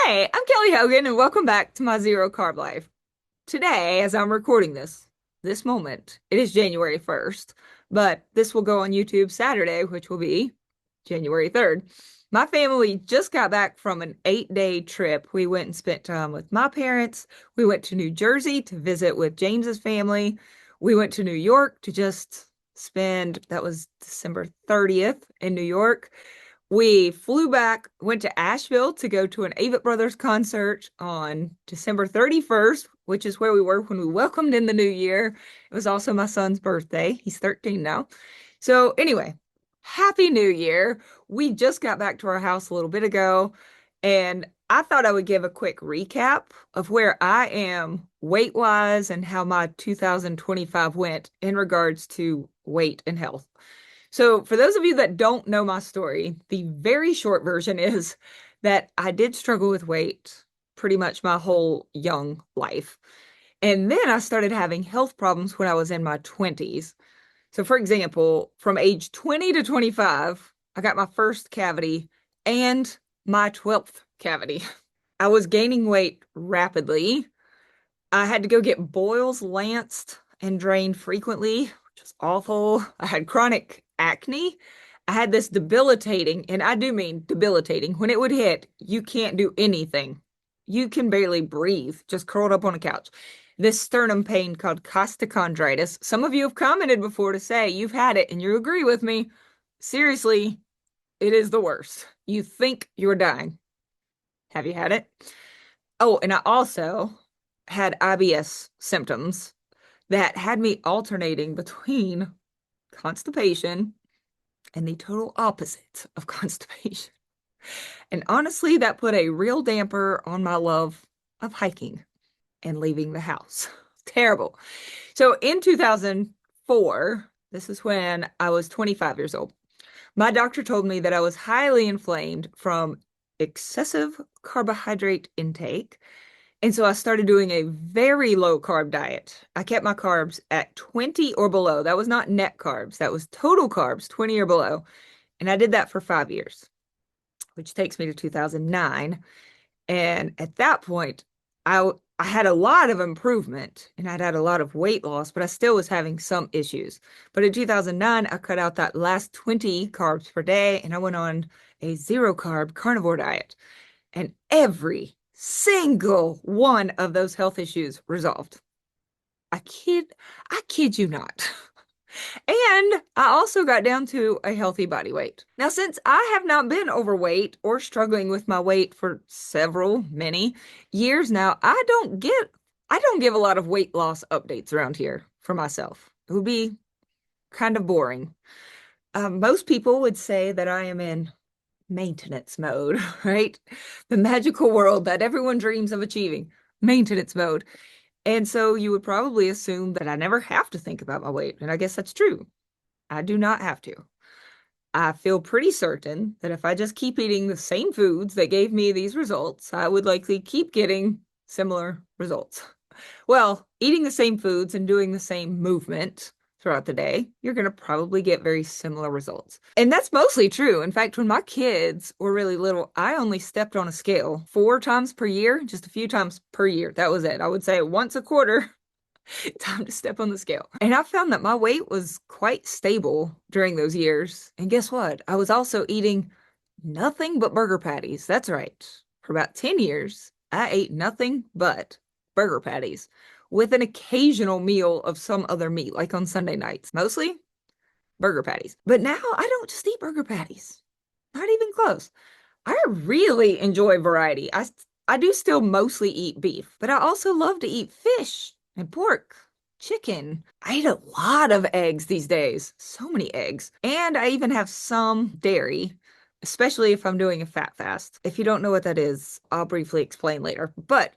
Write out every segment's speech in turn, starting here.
Hey, I'm Kelly Hogan, and welcome back to my Zero Carb Life. Today, as I'm recording this moment, it is January 1st, but this will go on YouTube Saturday, which will be January 3rd. My family just got back from an 8-day trip. We went and spent time with my parents. We went to New Jersey to visit with James's family. We went to New York to just spend, that was December 30th in New York. We flew back, went to Asheville to go to an Avett Brothers concert on December 31st, which is where we were when we welcomed in the new year. It was also my son's birthday. He's 13 now. So, anyway, Happy New Year. We just got back to our house a little bit ago, and I thought I would give a quick recap of where I am weight-wise and how my 2025 went in regards to weight and health. So, for those of you that don't know my story, the very short version is that I did struggle with weight pretty much my whole young life. And then I started having health problems when I was in my 20s. So, for example, from age 20 to 25, I got my first cavity and my 12th cavity. I was gaining weight rapidly. I had to go get boils lanced and drained frequently, which was awful. I had chronic acne. I had this debilitating, and I do mean debilitating, when it would hit, you can't do anything. You can barely breathe, just curled up on a couch. This sternum pain called costochondritis. Some of you have commented before to say you've had it and you agree with me. Seriously, it is the worst. You think you're dying. Have you had it? Oh, and I also had IBS symptoms that had me alternating between constipation and the total opposite of constipation. And honestly, that put a real damper on my love of hiking and leaving the house. Terrible. So in 2004, this is when I was 25 years old, my doctor told me that I was highly inflamed from excessive carbohydrate intake. And so I started doing a very low carb diet. I kept my carbs at 20 or below. That was not net carbs, that was total carbs, 20 or below. And I did that for 5 years, which takes me to 2009. And at that point, I had a lot of improvement and I'd had a lot of weight loss, but I still was having some issues. But in 2009, I cut out that last 20 carbs per day and I went on a zero carb carnivore diet. And every single one of those health issues resolved. I kid you not. And I also got down to a healthy body weight. Now, since I have not been overweight or struggling with my weight for many years now, I don't give a lot of weight loss updates around here for myself. It would be kind of boring. Most people would say that I am in maintenance mode, right? The magical world that everyone dreams of achieving, maintenance mode. And so you would probably assume that I never have to think about my weight. And I guess that's true. I do not have to. I feel pretty certain that if I just keep eating the same foods that gave me these results, I would likely keep getting similar results. Well, eating the same foods and doing the same movement throughout the day, you're going to probably get very similar results. And that's mostly true. In fact, when my kids were really little, I only stepped on a scale 4 times per year, just a few times per year. That was it. I would say once a quarter, time to step on the scale. And I found that my weight was quite stable during those years. And guess what? I was also eating nothing but burger patties. That's right. For about 10 years, I ate nothing but burger patties with an occasional meal of some other meat, like on Sunday nights. Mostly burger patties. But now I don't just eat burger patties. Not even close. I really enjoy variety. I do still mostly eat beef, but I also love to eat fish and pork, chicken. I eat a lot of eggs these days. So many eggs. And I even have some dairy, especially if I'm doing a fat fast. If you don't know what that is, I'll briefly explain later. But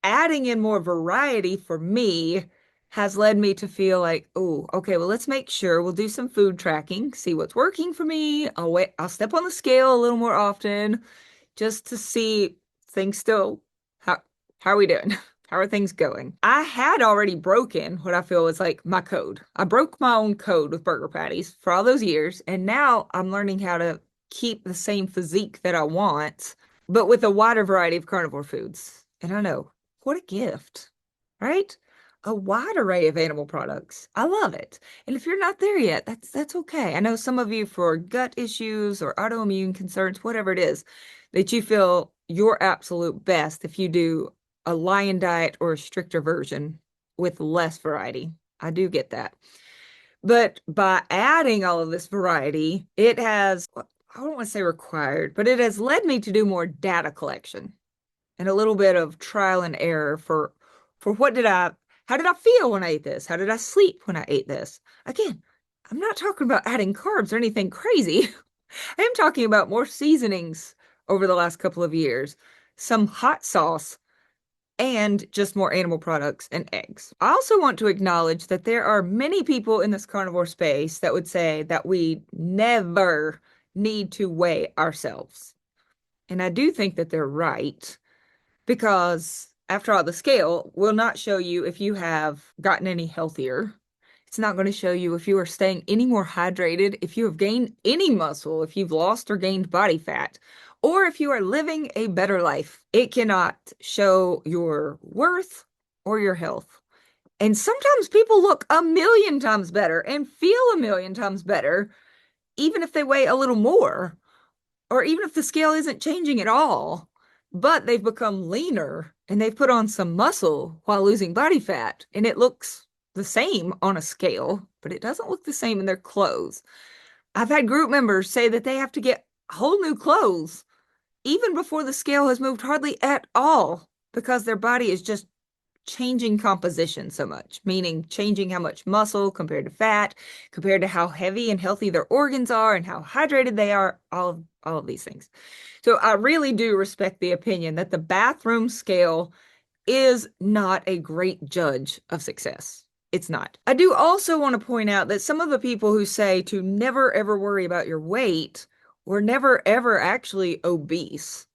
adding in more variety for me has led me to feel like, oh, okay, well, let's make sure we'll do some food tracking, see what's working for me. I'll step on the scale a little more often just to see things still. How are we doing? How are things going? I had already broken what I feel is like my code. I broke my own code with burger patties for all those years, and now I'm learning how to keep the same physique that I want but with a wider variety of carnivore foods. And I know, what a gift, right? A wide array of animal products. I love it. And if you're not there yet, that's okay. I know some of you for gut issues or autoimmune concerns, whatever it is, that you feel your absolute best if you do a lion diet or a stricter version with less variety. I do get that. But by adding all of this variety, it has, I don't want to say required, but it has led me to do more data collection and a little bit of trial and error for how did I feel when I ate this? How did I sleep when I ate this? Again, I'm not talking about adding carbs or anything crazy. I am talking about more seasonings over the last couple of years, some hot sauce, and just more animal products and eggs. I also want to acknowledge that there are many people in this carnivore space that would say that we never need to weigh ourselves. And I do think that they're right because, after all, the scale will not show you if you have gotten any healthier. It's not going to show you if you are staying any more hydrated, if you have gained any muscle, if you've lost or gained body fat, or if you are living a better life. It cannot show your worth or your health. And sometimes people look a million times better and feel a million times better, even if they weigh a little more, or even if the scale isn't changing at all, but they've become leaner and they've put on some muscle while losing body fat, and it looks the same on a scale, but it doesn't look the same in their clothes. I've had group members say that they have to get whole new clothes even before the scale has moved hardly at all because their body is just changing composition so much, meaning changing how much muscle compared to fat, compared to how heavy and healthy their organs are and how hydrated they are, all of these things. So I really do respect the opinion that the bathroom scale is not a great judge of success. It's not. I do also want to point out that some of the people who say to never ever worry about your weight were never ever actually obese.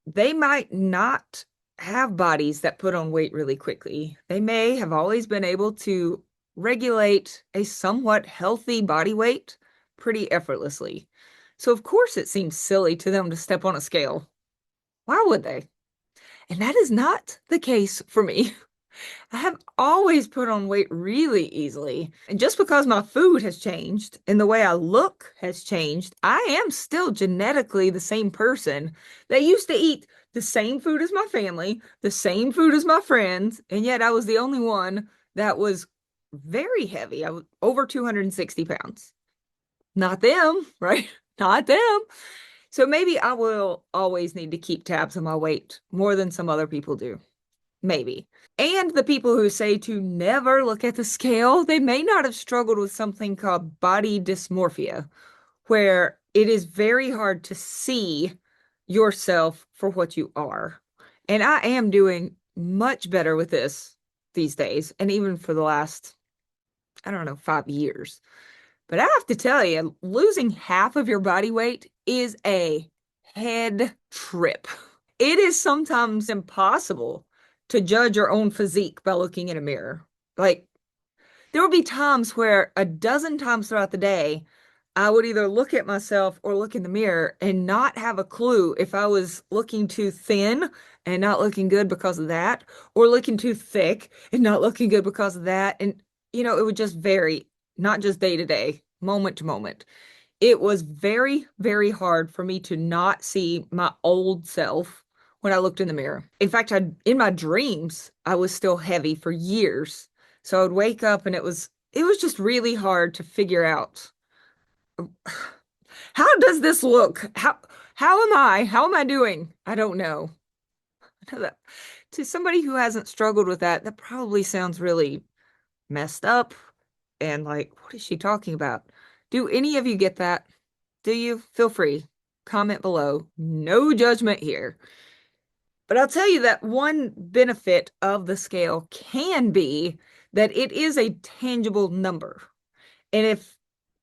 They might not have bodies that put on weight really quickly. They may have always been able to regulate a somewhat healthy body weight pretty effortlessly. So, of course, it seems silly to them to step on a scale. Why would they? And that is not the case for me. I have always put on weight really easily. And just because my food has changed and the way I look has changed, I am still genetically the same person that used to eat the same food as my family, the same food as my friends, and yet I was the only one that was very heavy. I was over 260 pounds. Not them, right? Not them. So maybe I will always need to keep tabs on my weight more than some other people do. Maybe. And the people who say to never look at the scale, they may not have struggled with something called body dysmorphia, where it is very hard to see yourself for what you are. And I am doing much better with this these days, and even for the last, I don't know, 5 years. But I have to tell you, losing half of your body weight is a head trip. It is sometimes impossible to judge your own physique by looking in a mirror. Like, there will be times where a dozen times throughout the day, I would either look at myself or look in the mirror and not have a clue if I was looking too thin and not looking good because of that, or looking too thick and not looking good because of that. And, it would just vary, not just day to day, moment to moment. It was very, very hard for me to not see my old self when I looked in the mirror. In fact, in my dreams, I was still heavy for years. So I would wake up and it was just really hard to figure out, how does this look? How am I? How am I doing? I don't know. To somebody who hasn't struggled with that, that probably sounds really messed up and like, what is she talking about? Do any of you get that? Do you? Feel free. Comment below. No judgment here. But I'll tell you that one benefit of the scale can be that it is a tangible number. And if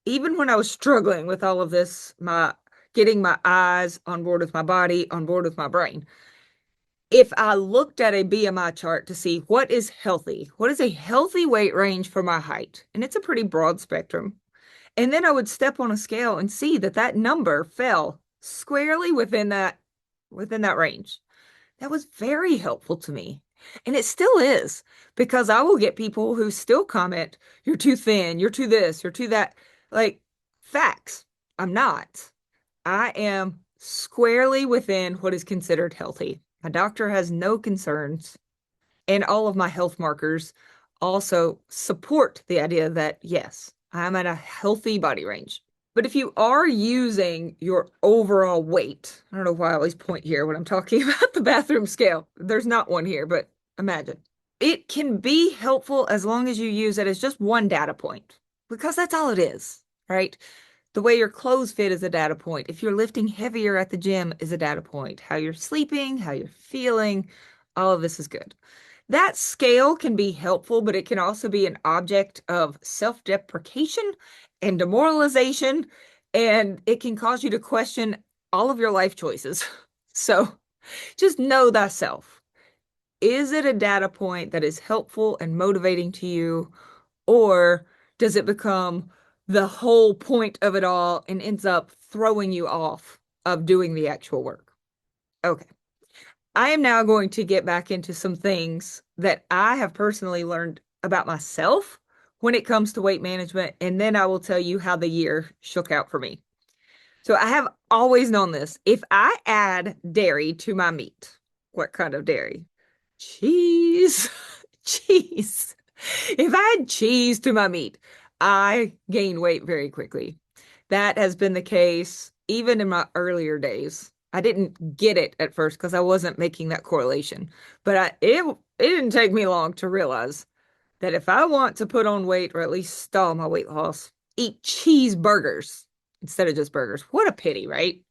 even when I was struggling with all of this, my getting my eyes on board with my body, on board with my brain, if I looked at a BMI chart to see what is healthy, what is a healthy weight range for my height, and it's a pretty broad spectrum, and then I would step on a scale and see that that number fell squarely within that within that range. That was very helpful to me. And it still is because I will get people who still comment, you're too thin, you're too this, you're too that. Like, facts. I'm not. I am squarely within what is considered healthy. My doctor has no concerns, and all of my health markers also support the idea that, yes, I'm at a healthy body range. But if you are using your overall weight, I don't know why I always point here when I'm talking about the bathroom scale. There's not one here, but imagine. It can be helpful as long as you use it as just one data point, because that's all it is, right? The way your clothes fit is a data point. If you're lifting heavier at the gym is a data point. How you're sleeping, how you're feeling, all of this is good. That scale can be helpful, but it can also be an object of self-deprecation and demoralization, and it can cause you to question all of your life choices. So just know thyself. Is it a data point that is helpful and motivating to you, or does it become the whole point of it all and ends up throwing you off of doing the actual work? Okay. I am now going to get back into some things that I have personally learned about myself when it comes to weight management, and then I will tell you how the year shook out for me. So I have always known this. If I add dairy to my meat, what kind of dairy? Cheese. Cheese. If I add cheese to my meat, I gain weight very quickly. That has been the case even in my earlier days. I didn't get it at first because I wasn't making that correlation. But it didn't take me long to realize that if I want to put on weight or at least stall my weight loss, eat cheeseburgers instead of just burgers. What a pity, right?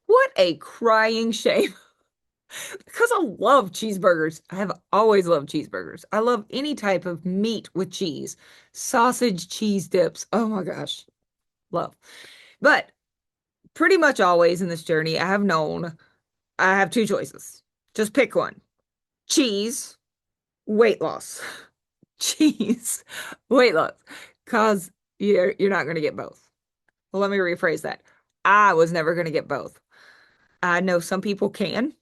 What a crying shame. Because I love cheeseburgers. I have always loved cheeseburgers. I love any type of meat with cheese. Sausage, cheese dips. Oh my gosh. Love. But pretty much always in this journey, I have known I have two choices. Just pick one. Cheese, weight loss. Cheese, weight loss. Because you're not going to get both. Well, let me rephrase that. I was never going to get both. I know some people can.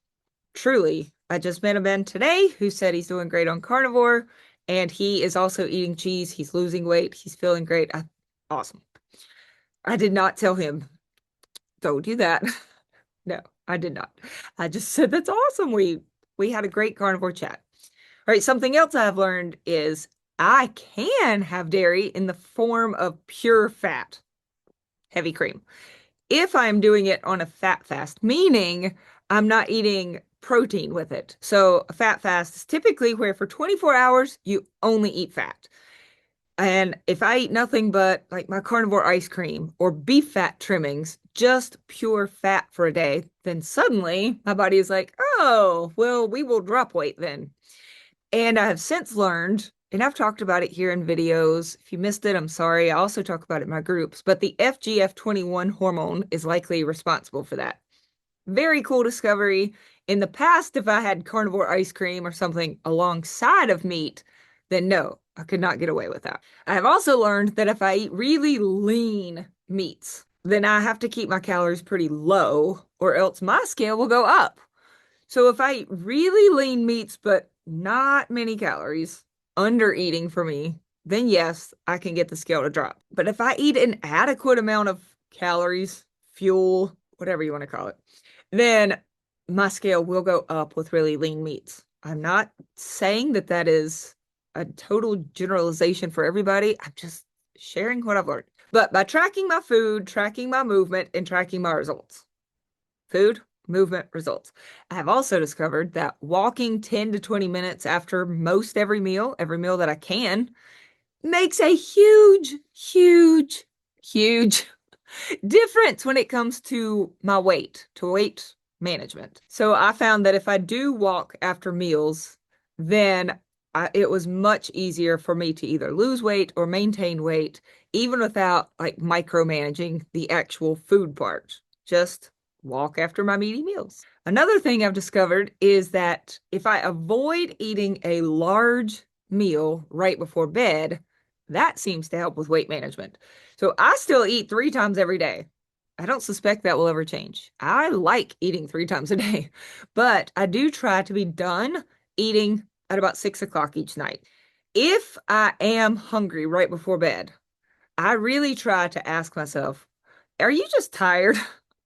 Truly, I just met a man today who said he's doing great on carnivore and he is also eating cheese. He's losing weight. He's feeling great. Awesome. I did not tell him, don't do that. No, I did not. I just said that's awesome. We had a great carnivore chat. All right, something else I've learned is I can have dairy in the form of pure fat, heavy cream, if I'm doing it on a fat fast, meaning I'm not eating protein with it. So a fat fast is typically where for 24 hours you only eat fat. And if I eat nothing but like my carnivore ice cream or beef fat trimmings, just pure fat for a day, then suddenly my body is like, oh, well, we will drop weight then. And I have since learned, and I've talked about it here in videos. If you missed it, I'm sorry. I also talk about it in my groups, but the FGF21 hormone is likely responsible for that. Very cool discovery. In the past, if I had carnivore ice cream or something alongside of meat, then no, I could not get away with that. I have also learned that if I eat really lean meats, then I have to keep my calories pretty low or else my scale will go up. So if I eat really lean meats, but not many calories, under eating for me, then yes, I can get the scale to drop. But if I eat an adequate amount of calories, fuel, whatever you want to call it, then my scale will go up with really lean meats. I'm not saying that that is a total generalization for everybody. I'm just sharing what I've learned. But by tracking my food, tracking my movement, and tracking my results, food, movement, results. I have also discovered that walking 10 to 20 minutes after most every meal that I can, makes a huge, huge, huge difference when it comes to my weight, to weight management. So I found that if I do walk after meals, then it was much easier for me to either lose weight or maintain weight, even without like micromanaging the actual food part. Just walk after my meaty meals. Another thing I've discovered is that if I avoid eating a large meal right before bed, that seems to help with weight management. So I still eat 3 times every day. I don't suspect that will ever change. I like eating 3 times a day, but I do try to be done eating at about 6 o'clock each night. If I am hungry right before bed, I really try to ask myself, are you just tired?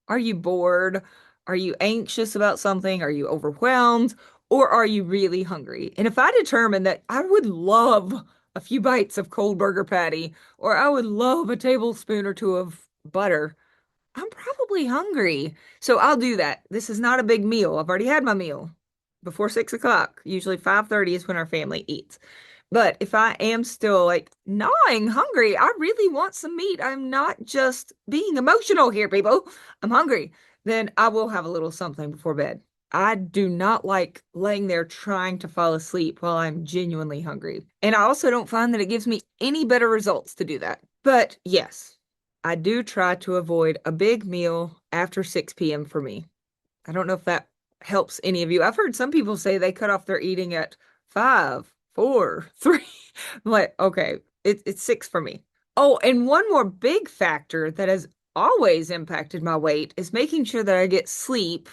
Are you bored? Are you anxious about something? Are you overwhelmed? Or are you really hungry? And if I determine that I would love a few bites of cold burger patty, or I would love a tablespoon or two of butter, I'm probably hungry. So I'll do that. This is not a big meal. I've already had my meal before 6 o'clock. Usually 5:30 is when our family eats. But if I am still like gnawing hungry, I really want some meat. I'm not just being emotional here, people. I'm hungry. Then I will have a little something before bed. I do not like laying there trying to fall asleep while I'm genuinely hungry. And I also don't find that it gives me any better results to do that. But yes, I do try to avoid a big meal after 6 p.m. for me. I don't know if that helps any of you. I've heard some people say they cut off their eating at 5, 4, 3. I'm like, okay, it's 6 for me. Oh, and one more big factor that has always impacted my weight is making sure that I get sleep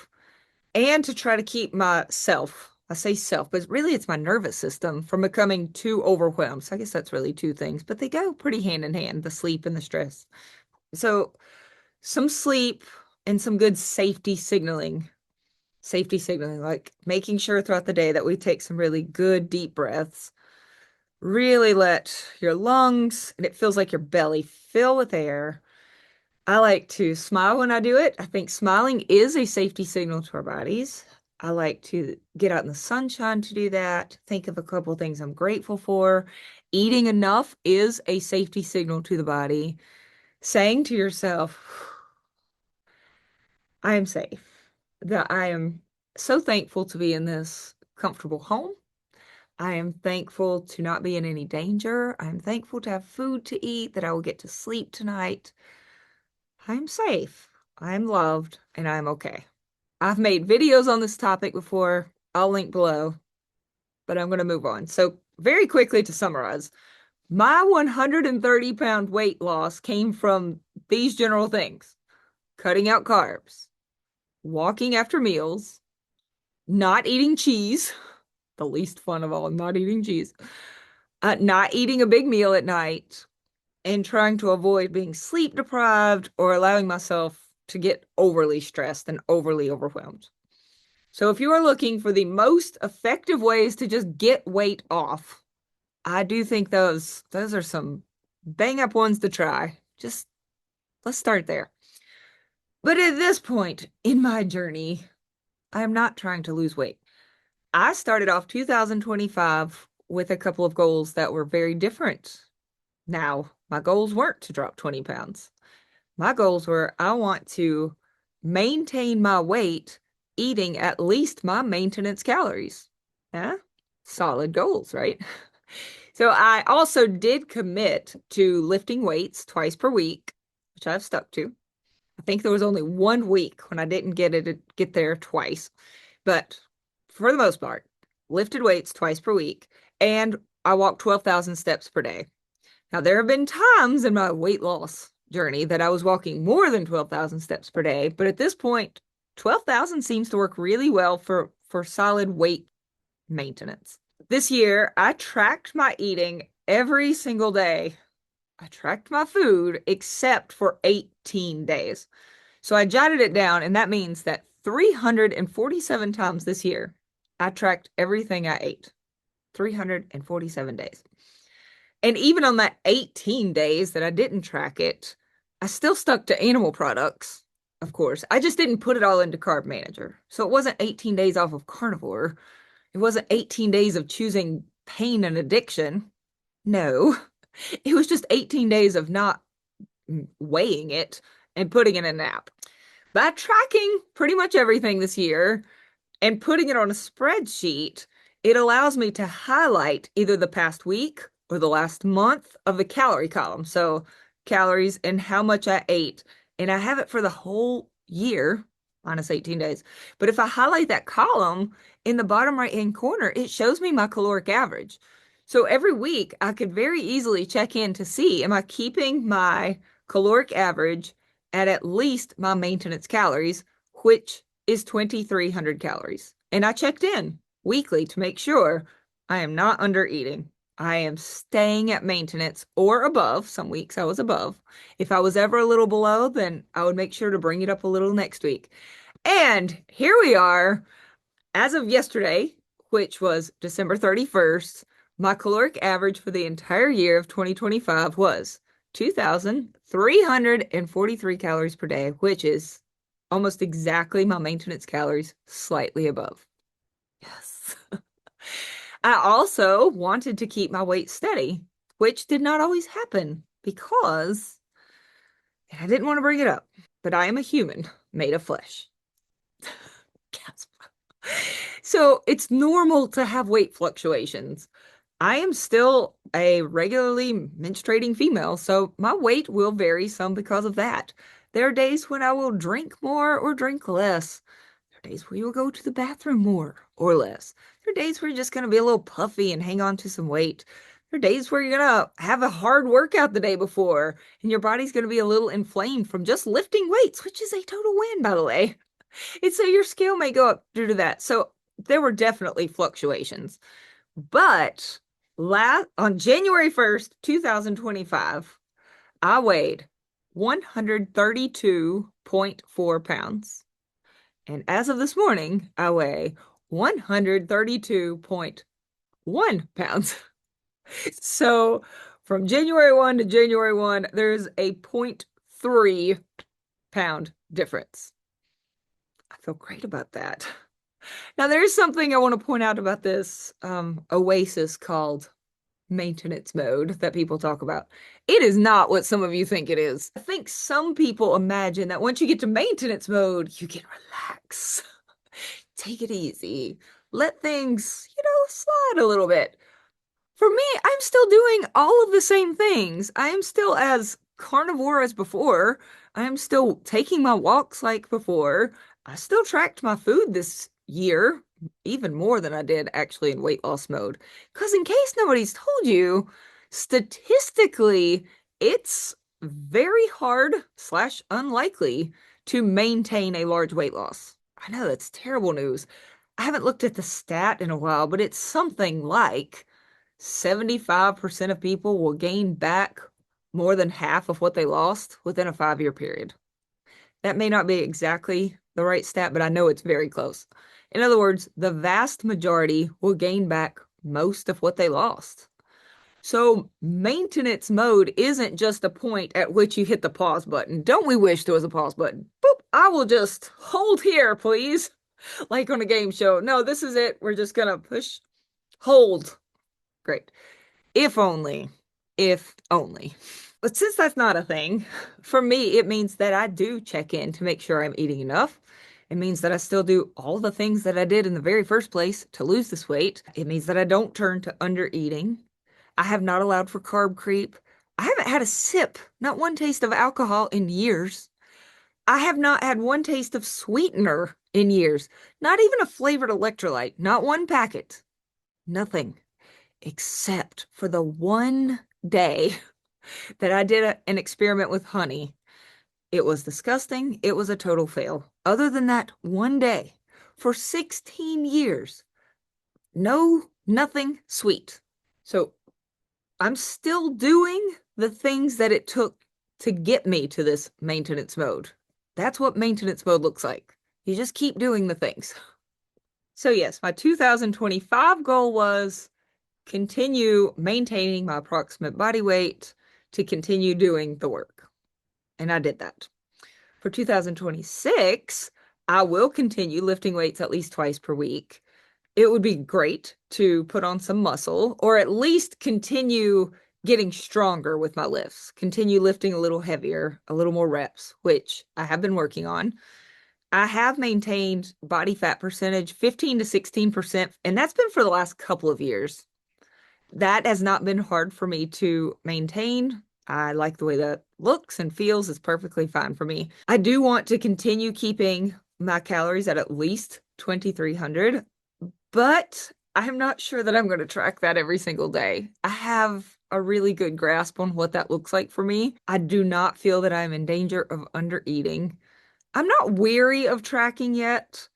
and to try to keep myself, I say self, but really it's my nervous system from becoming too overwhelmed. So I guess that's really two things, but they go pretty hand in hand, the sleep and the stress. So some sleep and some good safety signaling, like making sure throughout the day that we take some really good deep breaths, really let your lungs and it feels like your belly fill with air. I like to smile when I do it. I think smiling is a safety signal to our bodies. I like to get out in the sunshine to do that. Think of a couple of things I'm grateful for. Eating enough is a safety signal to the body. Saying to yourself, I am safe, that I am so thankful to be in this comfortable home. I am thankful to not be in any danger. I'm thankful to have food to eat, that I will get to sleep tonight. I'm safe, I'm loved, and I'm okay. I've made videos on this topic before. I'll link below, but I'm going to move on. So, very quickly to summarize, my 130-pound weight loss came from these general things: cutting out carbs, walking after meals, not eating cheese, the least fun of all, not eating cheese, not eating a big meal at night, and trying to avoid being sleep deprived or allowing myself to get overly stressed and overly overwhelmed. So if you are looking for the most effective ways to just get weight off, I do think those are some bang up ones to try. Just let's start there. But at this point in my journey, I am not trying to lose weight. I started off 2025 with a couple of goals that were very different. Now, my goals weren't to drop 20 pounds. My goals were I want to maintain my weight eating at least my maintenance calories. Yeah, solid goals, right? So I also did commit to lifting weights twice per week, which I've stuck to. I think there was only 1 week when I didn't get there twice, but for the most part, lifted weights twice per week, and I walked 12,000 steps per day. Now, there have been times in my weight loss journey that I was walking more than 12,000 steps per day, but at this point, 12,000 seems to work really well for solid weight maintenance. This year, I tracked my eating every single day. I tracked my food except for 18 days. So I jotted it down, and that means that 347 times this year, I tracked everything I ate. 347 days. And even on that 18 days that I didn't track it, I still stuck to animal products, of course. I just didn't put it all into Carb Manager. So it wasn't 18 days off of carnivore. It wasn't 18 days of choosing pain and addiction. No, it was just 18 days of not weighing it and putting in a nap. By tracking pretty much everything this year and putting it on a spreadsheet, it allows me to highlight either the past week or the last month of the calorie column. So calories and how much I ate. And I have it for the whole year, minus 18 days. But if I highlight that column in the bottom right-hand corner, it shows me my caloric average. So every week I could very easily check in to see, am I keeping my caloric average at least my maintenance calories, which is 2,300 calories. And I checked in weekly to make sure I am not under eating. I am staying at maintenance or above. Some weeks I was above. If I was ever a little below, then I would make sure to bring it up a little next week. And here we are, as of yesterday, which was December 31st, my caloric average for the entire year of 2025 was 2,343 calories per day, which is almost exactly my maintenance calories, slightly above. Yes. I also wanted to keep my weight steady, which did not always happen because I didn't want to bring it up, but I am a human made of flesh. Gasp. So it's normal to have weight fluctuations. I am still a regularly menstruating female, so my weight will vary some because of that. There are days when I will drink more or drink less. There are days where you'll go to the bathroom more or less. There are days where you're just going to be a little puffy and hang on to some weight. There are days where you're going to have a hard workout the day before, and your body's going to be a little inflamed from just lifting weights, which is a total win, by the way. And so your scale may go up due to that. So there were definitely fluctuations. But on January 1st, 2025, I weighed 132.4 pounds. And as of this morning, I weigh 132.1 pounds. So from January 1 to January 1, there's a 0.3 pound difference. I feel great about that. Now, there is something I want to point out about this oasis called maintenance mode that people talk about. It is not what some of you think it is. I think some people imagine that once you get to maintenance mode, you can relax, take it easy, let things, slide a little bit. For me, I'm still doing all of the same things. I am still as carnivore as before. I am still taking my walks like before. I still tracked my food this year, even more than I did actually in weight loss mode. Because in case nobody's told you, statistically, it's very hard slash unlikely to maintain a large weight loss. I know that's terrible news. I haven't looked at the stat in a while, but it's something like 75% of people will gain back more than half of what they lost within a 5-year period. That may not be exactly the right stat, but I know it's very close. In other words, the vast majority will gain back most of what they lost. So maintenance mode isn't just a point at which you hit the pause button. Don't we wish there was a pause button? Boop, I will just hold here, please. Like on a game show. No, this is it. We're just gonna push, hold. Great. If only. If only. But since that's not a thing, for me, it means that I do check in to make sure I'm eating enough. It means that I still do all the things that I did in the very first place to lose this weight. It means that I don't turn to under eating. I have not allowed for carb creep. I haven't had a sip, not one taste of alcohol in years. I have not had one taste of sweetener in years. Not even a flavored electrolyte, not one packet. Nothing. Except for the one day that I did an experiment with honey. It was disgusting. It was a total fail. Other than that, one day for 16 years, nothing sweet. So I'm still doing the things that it took to get me to this maintenance mode. That's what maintenance mode looks like. You just keep doing the things. So yes, my 2025 goal was continue maintaining my approximate body weight to continue doing the work. And I did that. For 2026, I will continue lifting weights at least twice per week. It would be great to put on some muscle or at least continue getting stronger with my lifts, continue lifting a little heavier, a little more reps, which I have been working on. I have maintained body fat percentage 15 to 16%, and that's been for the last couple of years. That has not been hard for me to maintain. I like the way that looks and feels. It's perfectly fine for me. I do want to continue keeping my calories at least 2,300, but I'm not sure that I'm going to track that every single day. I have a really good grasp on what that looks like for me. I do not feel that I'm in danger of under eating. I'm not weary of tracking yet,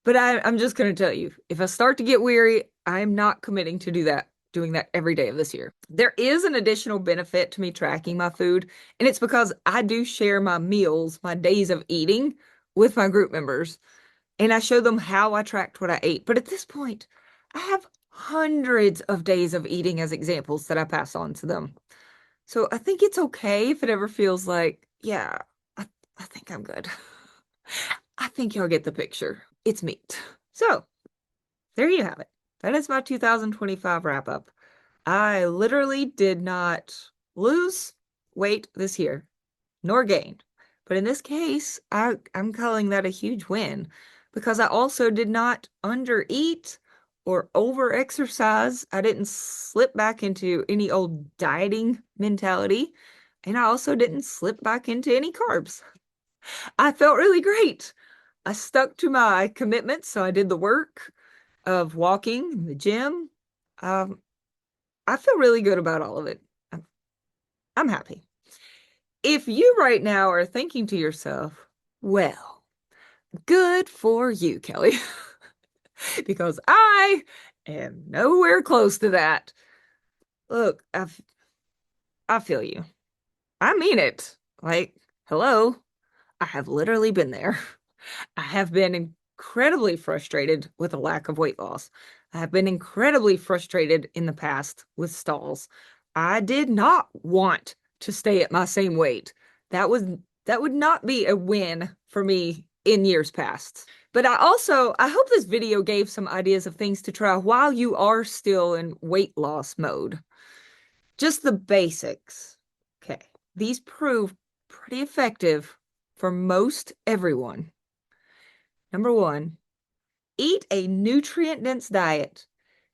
but I'm just going to tell you, if I start to get weary, I'm not committing to doing that every day of this year. There is an additional benefit to me tracking my food, and it's because I do share my meals, my days of eating with my group members, and I show them how I tracked what I ate. But at this point, I have hundreds of days of eating as examples that I pass on to them. So I think it's okay if it ever feels like, yeah, I, I think I'm good. I think y'all get the picture. It's meat. So there you have it. That is my 2025 wrap up. I literally did not lose weight this year, nor gain. But in this case, I'm calling that a huge win because I also did not undereat or overexercise. I didn't slip back into any old dieting mentality. And I also didn't slip back into any carbs. I felt really great. I stuck to my commitments, so I did the work of walking, the gym. Um, I feel really good about all of it. I'm happy. If you right now are thinking to yourself, well, good for you, Kelly, because I am nowhere close to that. Look, I feel you. I mean it. Like, hello, I have literally been there. I have been incredibly frustrated with a lack of weight loss. I have been incredibly frustrated in the past with stalls. I did not want to stay at my same weight. That was that would not be a win for me in years past. But I hope this video gave some ideas of things to try while you are still in weight loss mode. Just the basics. Okay. These prove pretty effective for most everyone. Number one, eat a nutrient-dense diet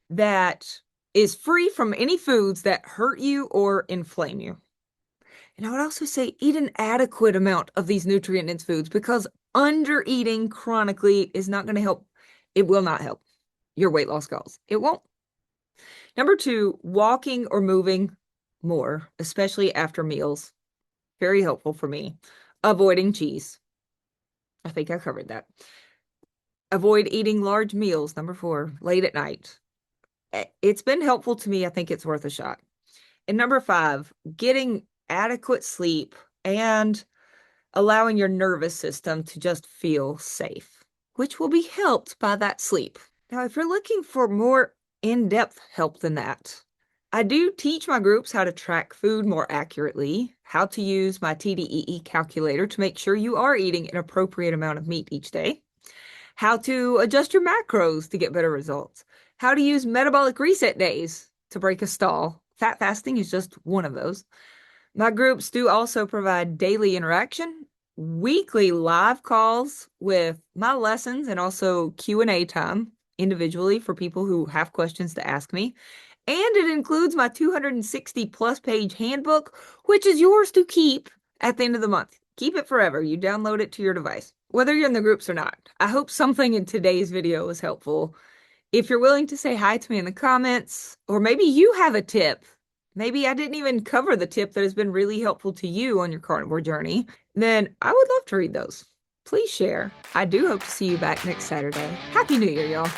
that is free from any foods that hurt you or inflame you. And I would also say eat an adequate amount of these nutrient-dense foods because under-eating chronically is not going to help. It will not help your weight loss goals. It won't. Number two, walking or moving more, especially after meals. Very helpful for me. Avoiding cheese. I think I covered that. Avoid eating large meals, number four, late at night. It's been helpful to me. I think it's worth a shot. And number five, getting adequate sleep and allowing your nervous system to just feel safe, which will be helped by that sleep. Now, if you're looking for more in-depth help than that, I do teach my groups how to track food more accurately, how to use my TDEE calculator to make sure you are eating an appropriate amount of meat each day, how to adjust your macros to get better results, how to use metabolic reset days to break a stall. Fat fasting is just one of those. My groups do also provide daily interaction, weekly live calls with my lessons, and also Q&A time individually for people who have questions to ask me. And it includes my 260 plus page handbook, which is yours to keep at the end of the month. Keep it forever. You download it to your device, whether you're in the groups or not. I hope something in today's video was helpful. If you're willing to say hi to me in the comments, or maybe you have a tip, maybe I didn't even cover the tip that has been really helpful to you on your carnivore journey, then I would love to read those. Please share. I do hope to see you back next Saturday. Happy New Year, y'all.